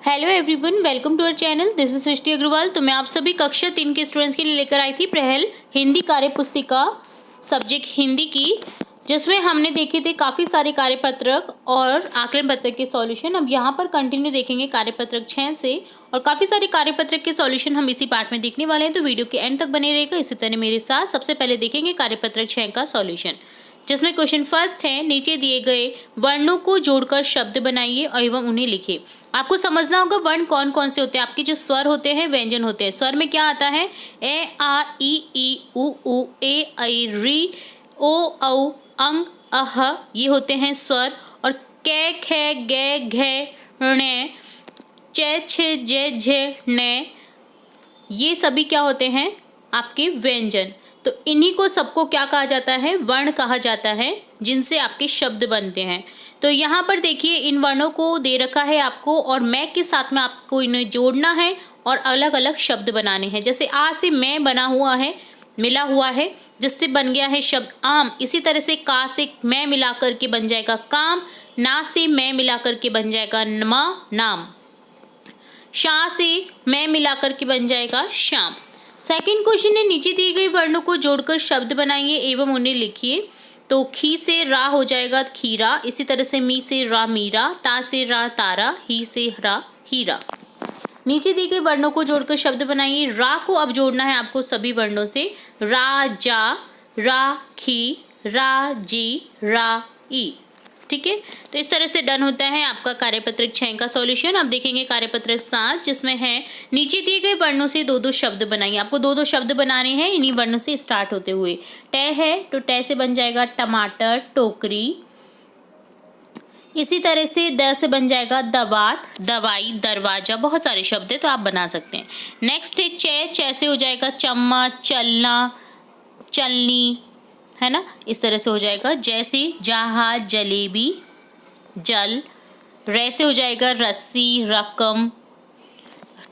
Hello everyone, welcome to our channel. This is Srishti Agarwal. तो मैं आप सभी कक्षा 3 के स्टूडेंट्स के लिए लेकर आई थी पहल हिंदी कार्य पुस्तिका सब्जेक्ट हिंदी की, जिसमें हमने देखे थे काफ़ी सारे कार्यपत्रक और आकलन पत्रक के सॉल्यूशन। अब यहाँ पर कंटिन्यू देखेंगे कार्यपत्रक 6 से, और काफ़ी सारे कार्यपत्रक के सॉल्यूशन हम इसी पार्ट में देखने वाले हैं, तो वीडियो के एंड तक बने रहेगा। इसी तरह मेरे साथ सबसे पहले देखेंगे कार्यपत्रक 6 का सॉल्यूशन, जिसमें क्वेश्चन फर्स्ट है, नीचे दिए गए वर्णों को जोड़कर शब्द बनाइए एवं उन्हें लिखिए। आपको समझना होगा वर्ण कौन कौन से होते हैं। आपके जो स्वर होते हैं, व्यंजन होते हैं। स्वर में क्या आता है? ए, आ, ई, उ, ए, ऐ, री, ओ, औ, अंग, अह, ये होते हैं स्वर। और कै, खे, गे, घे, णे, चे, छे, जे, झे, ने, ये सभी क्या होते हैं? आपके व्यंजन। तो इन्हीं को सबको क्या कहा जाता है? वर्ण कहा जाता है, जिनसे आपके शब्द बनते हैं। तो यहाँ पर देखिए, इन वर्णों को दे रखा है आपको, और मैं के साथ में आपको इन्हें जोड़ना है और अलग अलग शब्द बनाने हैं। जैसे आ से मैं बना हुआ है, मिला हुआ है, जिससे बन गया है शब्द आम। इसी तरह से का से मैं मिला करके बन जाएगा काम, ना से मैं मिला करके बन जाएगा नमा, नाम, शा से मैं मिला करके बन जाएगा शाम। सेकंड क्वेश्चन है, नीचे दिए गए वर्णों को जोड़कर शब्द बनाइए एवं उन्हें लिखिए। तो खी से रा हो जाएगा खीरा, इसी तरह से मी से रा मीरा, ता से रा तारा, ही से रा हीरा। नीचे दिए गए वर्णों को जोड़कर शब्द बनाइए। रा को अब जोड़ना है आपको सभी वर्णों से। रा जा, रा खी, रा जी, रा ई। ठीक है, तो इस तरह से डन होता है आपका कार्यपत्रक 6 का सॉल्यूशन। अब देखेंगे कार्यपत्रक 7, जिसमें है नीचे दिए गए वर्णों से दो दो शब्द बनाइए। आपको दो दो शब्द बनाने हैं इन्हीं वर्णों से स्टार्ट होते हुए। टे है तो टे से बन जाएगा टमाटर, टोकरी। इसी तरह से द से बन जाएगा दवात, दवाई, दरवाजा। बहुत सारे शब्द है तो आप बना सकते हैं। नेक्स्ट है चे, चे से हो जाएगा चम्मच, चलना, चलनी, है ना। इस तरह से हो जाएगा। जैसे जहाज, जलेबी, जल। रे से हो जाएगा रस्सी, रकम।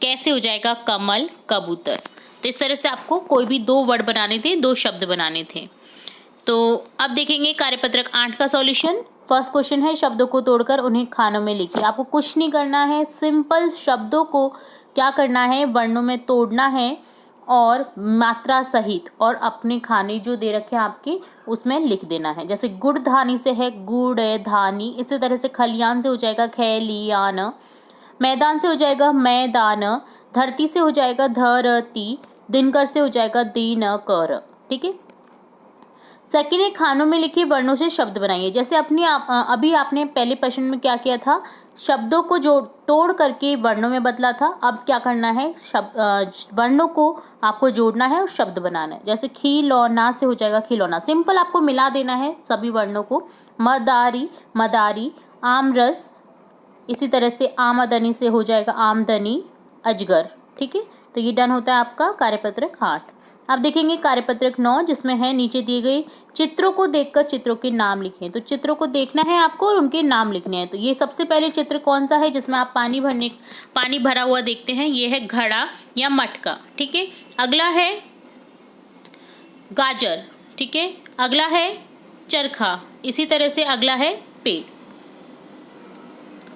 कैसे हो जाएगा कमल, कबूतर। तो इस तरह से आपको कोई भी दो वर्ड बनाने थे, दो शब्द बनाने थे। तो अब देखेंगे कार्यपत्रक 8 का सॉल्यूशन। फर्स्ट क्वेश्चन है, शब्दों को तोड़कर उन्हें खानों में लिखिए। आपको कुछ नहीं करना है, सिंपल शब्दों को क्या करना है? वर्णों में तोड़ना है और मात्रा सहित, और अपने खाने जो दे रखे हैं आपके उसमें लिख देना है। जैसे गुड़ धानी से है गुड़ धानी, इसी तरह से खलियान से हो जाएगा खैलियान, मैदान से हो जाएगा मैदान, धरती से हो जाएगा धरती, दिनकर से हो जाएगा दिनकर। ठीक है। सेकेंड है, खानों में लिखे वर्णों से शब्द बनाइए। जैसे अभी आपने पहले प्रश्न में क्या किया था? शब्दों को जो तोड़ करके वर्णों में बदला था। अब क्या करना है? वर्णों को आपको जोड़ना है और शब्द बनाना है। जैसे खिलौना से हो जाएगा खिलौना, सिंपल आपको मिला देना है सभी वर्णों को। मदारी, मदारी, आमरस, इसी तरह से आमदनी से हो जाएगा आमदनी, अजगर। ठीक है, तो ये डन होता है आपका कार्यपत्रक 8। अब देखेंगे कार्यपत्रक 9, जिसमें है नीचे दिए गए चित्रों को देखकर चित्रों के नाम लिखें। तो चित्रों को देखना है आपको और उनके नाम लिखने हैं। तो ये सबसे पहले चित्र कौन सा है जिसमें आप पानी भरा हुआ देखते हैं? ये है घड़ा या मटका। ठीक है, अगला है गाजर। ठीक है, अगला है चरखा, इसी तरह से अगला है पेड़।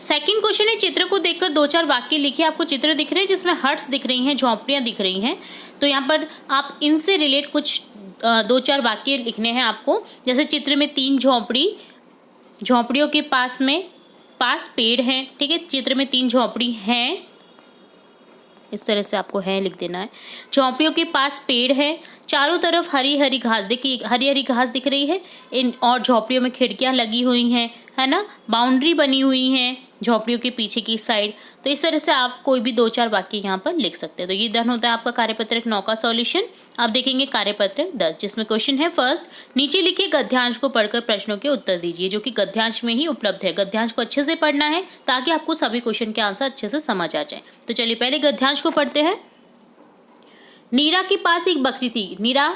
सेकंड क्वेश्चन है, चित्र को देखकर दो चार वाक्य लिखिए। आपको चित्र दिख रहे हैं जिसमें हट्स दिख रही हैं, झोंपड़ियाँ दिख रही हैं। तो यहाँ पर आप इनसे रिलेट कुछ दो चार वाक्य लिखने हैं आपको। जैसे चित्र में 3 झोंपड़ियों के पास पेड़ हैं। ठीक है, चित्र में 3 झोंपड़ी हैं, इस तरह से आपको है लिख देना है। झोंपड़ियों के पास पेड़ है, चारों तरफ हरी हरी घास, देखिए हरी हरी घास दिख रही है इन, और झोंपड़ियों में खिड़कियां लगी हुई हैं, है ना, बाउंड्री बनी हुई हैं झोंपड़ियों के पीछे की साइड। तो इस तरह से आप कोई भी दो चार वाक्य यहाँ पर लिख सकते हैं। तो ये डन होता है आपका कार्यपत्रक 9 का सॉल्यूशन। आप देखेंगे कार्यपत्रक 10, जिसमें क्वेश्चन है फर्स्ट, नीचे लिखे गद्यांश को पढ़कर प्रश्नों के उत्तर दीजिए, जो कि गद्यांश में ही उपलब्ध है। गद्यांश को अच्छे से पढ़ना है ताकि आपको सभी क्वेश्चन के आंसर अच्छे से समझ आ जाए। तो चलिए पहले गद्यांश को पढ़ते हैं। नीरा के पास एक बकरी थी। नीरा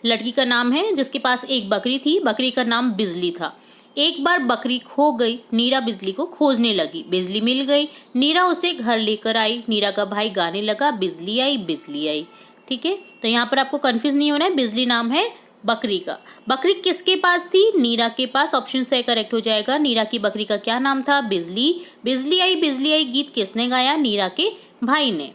लड़की का नाम है जिसके पास एक बकरी थी। बकरी का नाम बिजली था। एक बार बकरी खो गई। नीरा बिजली को खोजने लगी। बिजली मिल गई। नीरा उसे घर लेकर आई। नीरा का भाई गाने लगा, बिजली आई बिजली आई। ठीक है, तो यहाँ पर आपको कंफ्यूज नहीं होना है, बिजली नाम है बकरी का। बकरी किसके पास थी? नीरा के पास। ऑप्शन से करेक्ट हो जाएगा। नीरा की बकरी का क्या नाम था? बिजली। बिजली आई गीत किसने गाया? नीरा के भाई ने।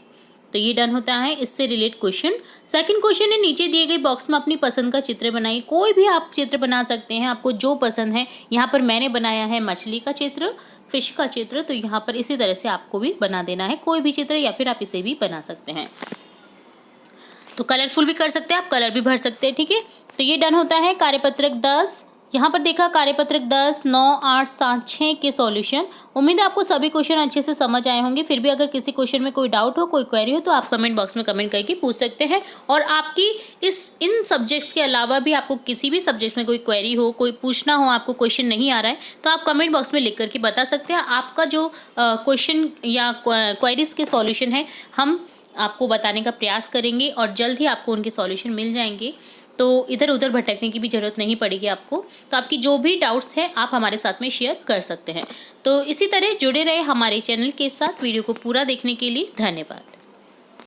तो ये डन होता है इससे रिलेटेड क्वेश्चन। सेकंड क्वेश्चन है, नीचे दिए गए बॉक्स में अपनी पसंद का चित्र बनाइए। कोई भी आप चित्र बना सकते हैं, आपको जो पसंद है। यहाँ पर मैंने बनाया है मछली का चित्र, फिश का चित्र, तो यहाँ पर इसी तरह से आपको भी बना देना है कोई भी चित्र, या फिर आप इसे भी बना सकते हैं। तो कलरफुल भी कर सकते हैं आप, कलर भी भर सकते हैं, ठीक है। तो ये डन होता है कार्यपत्रक 10। यहाँ पर देखा कार्यपत्रक 10, 9, 8, 7, 6 के सॉल्यूशन। उम्मीद है आपको सभी क्वेश्चन अच्छे से समझ आए होंगे। फिर भी अगर किसी क्वेश्चन में कोई डाउट हो, कोई क्वेरी हो, तो आप कमेंट बॉक्स में कमेंट करके पूछ सकते हैं। और आपकी इन सब्जेक्ट्स के अलावा भी आपको किसी भी सब्जेक्ट में कोई क्वेरी हो, कोई पूछना हो, आपको क्वेश्चन नहीं आ रहा है, तो आप कमेंट बॉक्स में लिख करके बता सकते हैं। आपका जो क्वेश्चन या क्वेरीज के सॉल्यूशन है, हम आपको बताने का प्रयास करेंगे और जल्द ही आपको उनके सॉल्यूशन मिल जाएंगे। तो इधर उधर भटकने की भी ज़रूरत नहीं पड़ेगी आपको। तो आपकी जो भी डाउट्स हैं आप हमारे साथ में शेयर कर सकते हैं। तो इसी तरह जुड़े रहे हमारे चैनल के साथ। वीडियो को पूरा देखने के लिए धन्यवाद।